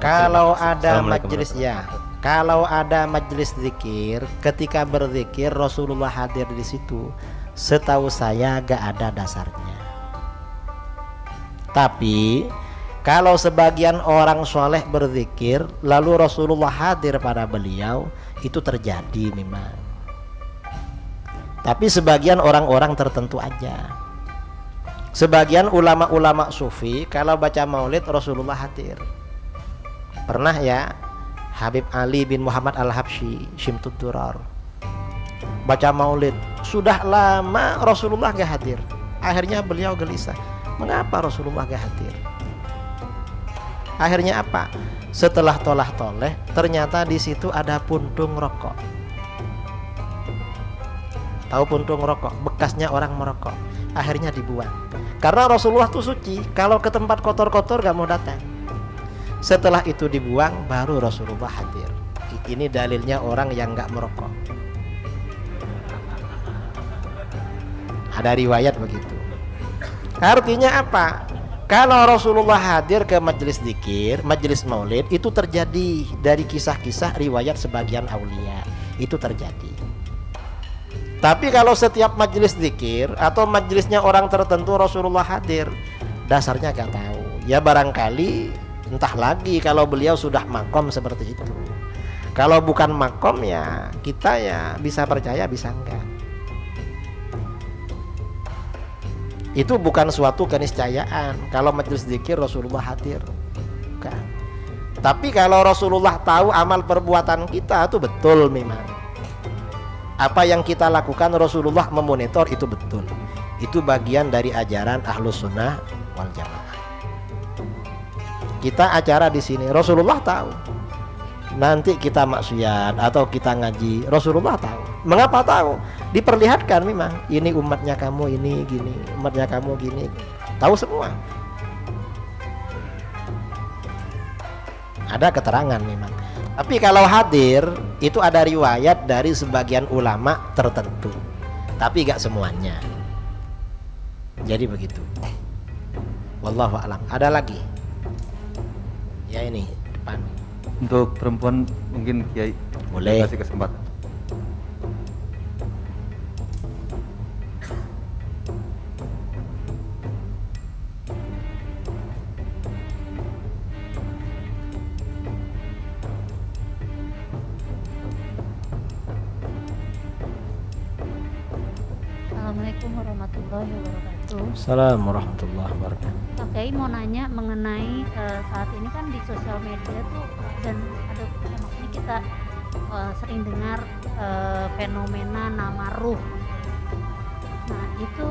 Kalau ada majelis ya, kalau ada majelis zikir, ketika berzikir Rasulullah hadir di situ, setahu saya gak ada dasarnya. Tapi kalau sebagian orang soleh berzikir lalu Rasulullah hadir pada beliau, itu terjadi memang. Tapi sebagian orang-orang tertentu aja. Sebagian ulama-ulama sufi kalau baca maulid Rasulullah hadir. Pernah ya Habib Ali bin Muhammad Al-Habsyi Syimtud Durar baca maulid, sudah lama Rasulullah gak hadir. Akhirnya beliau gelisah, mengapa Rasulullah gak hadir? Akhirnya apa? Setelah tolah-toleh ternyata di situ ada puntung rokok. Tahu puntung rokok? Bekasnya orang merokok. Akhirnya dibuang. Karena Rasulullah itu suci, kalau ke tempat kotor-kotor gak mau datang. Setelah itu dibuang, baru Rasulullah hadir. Ini dalilnya orang yang gak merokok. Ada riwayat begitu. Artinya apa? Kalau Rasulullah hadir ke majelis zikir, majelis maulid, itu terjadi dari kisah-kisah riwayat sebagian aulia. Itu terjadi. Tapi kalau setiap majelis zikir atau majelisnya orang tertentu Rasulullah hadir, dasarnya gak tahu. Ya barangkali entah lagi kalau beliau sudah makom seperti itu. Kalau bukan makom ya kita ya bisa percaya bisa enggak. Itu bukan suatu keniscayaan kalau majelis zikir Rasulullah hadir. Bukan. Tapi kalau Rasulullah tahu amal perbuatan kita itu betul memang. Apa yang kita lakukan Rasulullah memonitor itu betul. Itu bagian dari ajaran Ahlus Sunnah wal Jamaah. Kita acara di sini Rasulullah tahu. Nanti kita maksiat atau kita ngaji Rasulullah tahu. Mengapa tahu? Diperlihatkan memang. Ini umatnya kamu ini gini, umatnya kamu gini. Tahu semua. Ada keterangan memang. Tapi kalau hadir itu ada riwayat dari sebagian ulama tertentu. Tapi gak semuanya. Jadi begitu. Wallahu a'lam. Ada lagi? Ya ini depan. Untuk perempuan mungkin Kiai boleh kasih kesempatan. Assalamualaikum warahmatullahi wabarakatuh. Assalamualaikum warahmatullahi wabarakatuh. Pak Kiai mau nanya mengenai saat ini kan di sosial media tuh dan ada maksudnya kita sering dengar fenomena nama ruh. Nah itu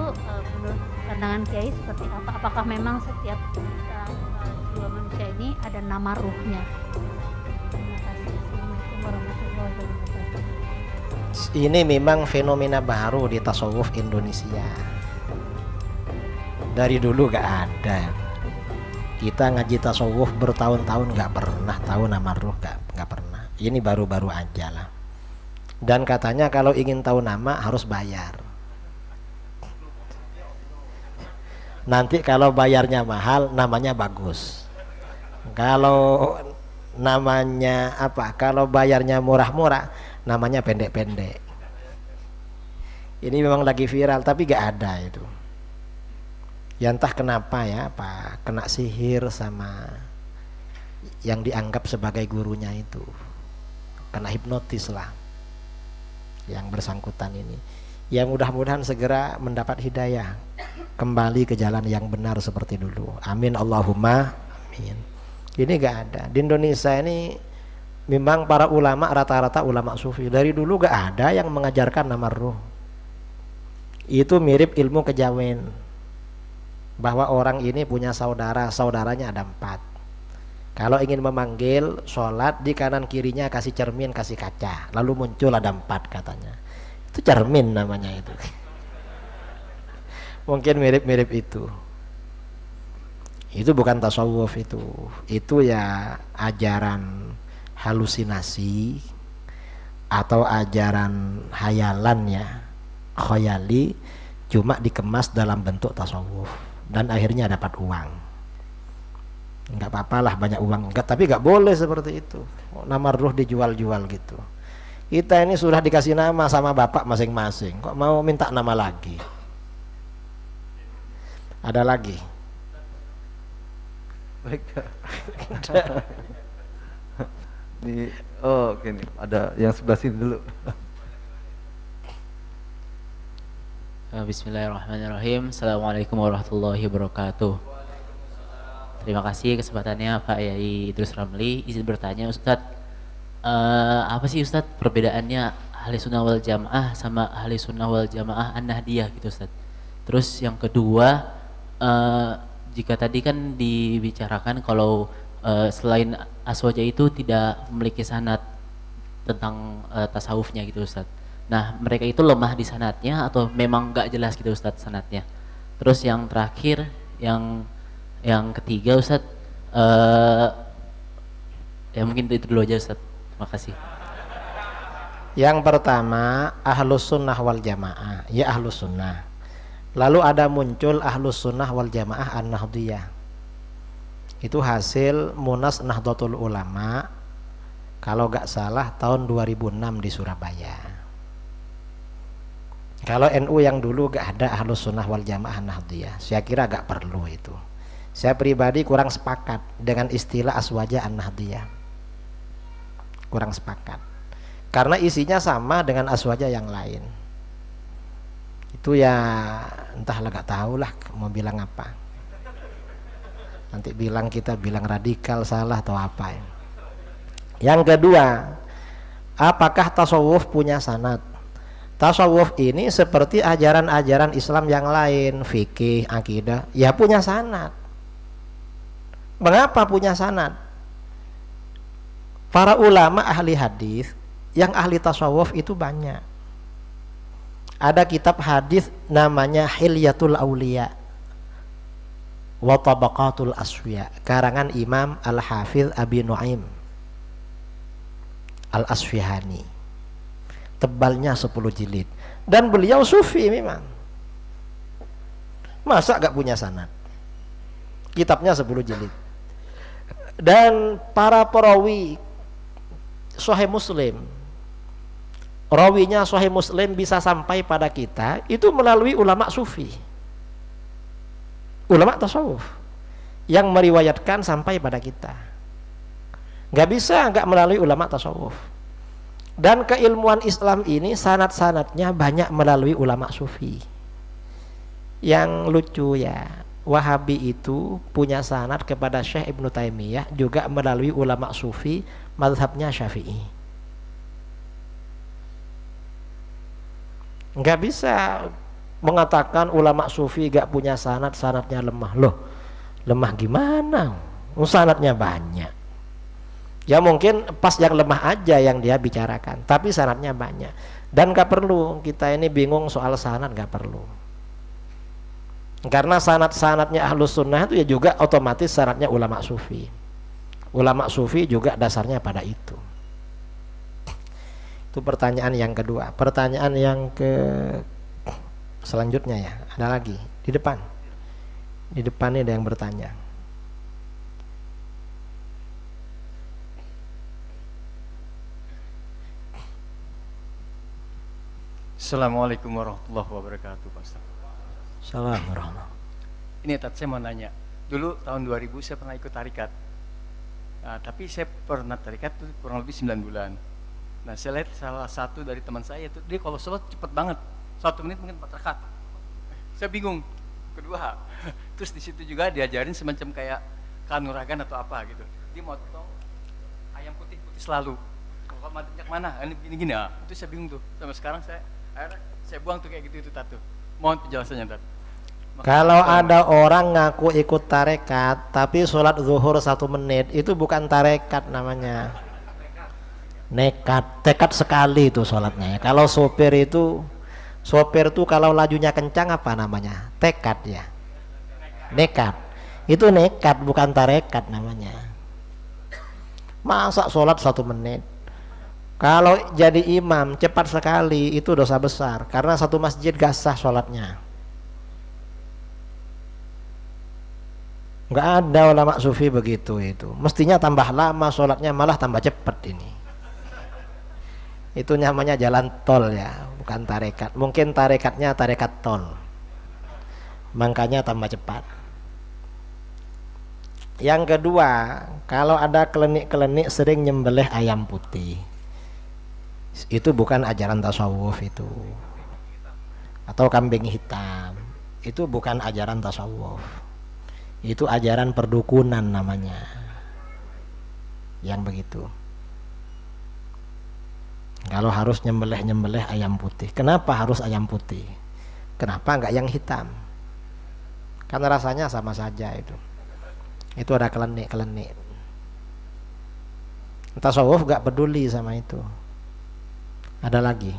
menurut pandangan Kiai seperti apa? Apakah memang setiap kita jiwa manusia ini ada nama ruhnya? Terima kasih. Assalamualaikum warahmatullahi wabarakatuh. Ini memang fenomena baru di tasawuf Indonesia. Dari dulu gak ada. Kita ngaji tasawuf bertahun-tahun gak pernah tahu nama ruh, gak pernah. Ini baru-baru aja lah. Dan katanya kalau ingin tahu nama harus bayar. Nanti kalau bayarnya mahal namanya bagus. Kalau namanya apa? Kalau bayarnya murah-murah namanya pendek-pendek. Ini memang lagi viral tapi gak ada itu. Ya entah kenapa ya, apa kena sihir sama yang dianggap sebagai gurunya itu, kena hipnotis lah yang bersangkutan ini. Ya mudah-mudahan segera mendapat hidayah, kembali ke jalan yang benar seperti dulu. Amin Allahumma amin. Ini gak ada di Indonesia ini. Memang para ulama rata-rata ulama sufi dari dulu gak ada yang mengajarkan nama ruh. Itu mirip ilmu kejawen, bahwa orang ini punya saudara, saudaranya ada 4. Kalau ingin memanggil sholat di kanan kirinya kasih cermin, kasih kaca, lalu muncul ada 4 katanya. Itu cermin namanya itu. Mungkin mirip-mirip itu. Itu bukan tasawuf itu. Itu ya ajaran halusinasi atau ajaran hayalan ya, khayali, cuma dikemas dalam bentuk tasawuf dan akhirnya dapat uang. nggak apa-apa lah banyak uang, enggak, tapi nggak boleh seperti itu. Nama ruh dijual-jual gitu. Kita ini sudah dikasih nama sama bapak masing-masing, kok mau minta nama lagi? Ada lagi? Baik. Oke nih, ada yang sebelah sini dulu. Bismillahirrahmanirrahim. Assalamualaikum warahmatullahi wabarakatuh. Terima kasih kesempatannya Pak Yai Idrus Ramli. Izin bertanya Ustadz, apa sih Ustadz perbedaannya ahli sunnah wal jamaah sama ahli sunnah wal jamaah an-nahdiyah gitu Ustadz? Terus yang kedua, jika tadi kan dibicarakan kalau selain aswaja itu tidak memiliki sanad tentang tasawufnya gitu Ustadz. Nah mereka itu lemah di sanadnya atau memang nggak jelas gitu Ustadz sanadnya? Terus yang terakhir, yang ketiga Ustadz, ya mungkin itu dulu aja Ustadz. Terima kasih. Yang pertama ahlus sunnah wal jamaah, ya ahlus sunnah. Lalu ada muncul ahlus sunnah wal jamaah an-nahdiyah. Itu hasil Munas Nahdlatul Ulama, kalau gak salah tahun 2006 di Surabaya. Kalau NU yang dulu gak ada ahlus sunnah wal jamaah an-nahdiyah, saya kira gak perlu itu. Saya pribadi kurang sepakat dengan istilah aswaja an-nahdiyah, kurang sepakat karena isinya sama dengan aswaja yang lain. Itu ya entahlah, gak tahu lah mau bilang apa. Nanti bilang kita bilang radikal salah atau apa ya. Yang kedua, apakah tasawuf punya sanad? Tasawuf ini seperti ajaran-ajaran Islam yang lain, fikih, akidah, ya punya sanad. Mengapa punya sanad? Para ulama ahli hadis yang ahli tasawuf itu banyak. Ada kitab hadis namanya Hilyatul Auliya wa Tabaqatul Asfiya, karangan Imam Al-Hafidz Abi Nuaim Al-Asfihani. Tebalnya 10 jilid. Dan beliau sufi memang. Masa gak punya sanad? Kitabnya 10 jilid. Dan para perawi Sahih Muslim, rawinya Sahih Muslim bisa sampai pada kita itu melalui ulama sufi, ulama tasawuf yang meriwayatkan sampai pada kita. Nggak bisa nggak melalui ulama tasawuf. Dan keilmuan Islam ini sanad-sanadnya banyak melalui ulama sufi. Yang lucu ya, Wahabi itu punya sanad kepada Syekh Ibnu Taimiyah juga melalui ulama sufi, mazhabnya Syafi'i. Nggak bisa mengatakan ulama sufi gak punya sanad, sanadnya lemah. Loh, lemah gimana? Sanadnya banyak. Ya mungkin pas yang lemah aja yang dia bicarakan, tapi sanadnya banyak. Dan gak perlu kita ini bingung soal sanad, gak perlu. Karena sanad-sanadnya ahlus sunnah itu ya juga otomatis sanadnya ulama sufi. Ulama sufi juga dasarnya pada itu. Itu pertanyaan yang kedua. Pertanyaan yang ke selanjutnya ya, ada lagi di depan. Di depan ini ada yang bertanya. Assalamualaikum warahmatullahi wabarakatuh, Pak Ustaz. Assalamualaikum. Ini Tat, saya mau nanya. Dulu tahun 2000 saya pernah ikut tarikat. Nah, tapi saya pernah tarikat itu kurang lebih 9 bulan. Nah, saya lihat salah satu dari teman saya itu dia kalau sholat cepet banget. 1 menit mungkin 4 rakaat. Saya bingung. Kedua, terus di situ juga diajarin semacam kayak kanuragan atau apa gitu. Dia motong ayam putih-putih selalu. Kalau madepnya kemana? Ini gini-gini ya. Itu saya bingung tuh. Sampai sekarang akhirnya saya buang tuh kayak gitu itu Tat tuh. Mohon penjelasannya Tat. Kalau ada orang ngaku ikut tarekat tapi sholat zuhur 1 menit, itu bukan tarekat namanya. Nekat, tekad sekali itu sholatnya. Kalau sopir tuh kalau lajunya kencang apa namanya? Tekad ya. Nekat. Itu nekat bukan tarekat namanya. Masa sholat 1 menit? Kalau jadi imam cepat sekali itu dosa besar karena satu masjid gak sah sholatnya. Nggak ada ulama sufi begitu itu. Mestinya tambah lama sholatnya, malah tambah cepat ini. Itu namanya jalan tol ya, bukan tarekat. Mungkin tarekatnya tarekat tol, makanya tambah cepat. Yang kedua, kalau ada klenik-klenik sering nyembelih ayam putih, itu bukan ajaran tasawuf itu. Atau kambing hitam, itu bukan ajaran tasawuf. Itu ajaran perdukunan namanya. Yang begitu. Kalau harus nyembelih ayam putih, kenapa harus ayam putih? Kenapa enggak yang hitam? Karena rasanya sama saja itu. Itu ada klenik-klenik. Tasawuf enggak peduli sama itu. Ada lagi.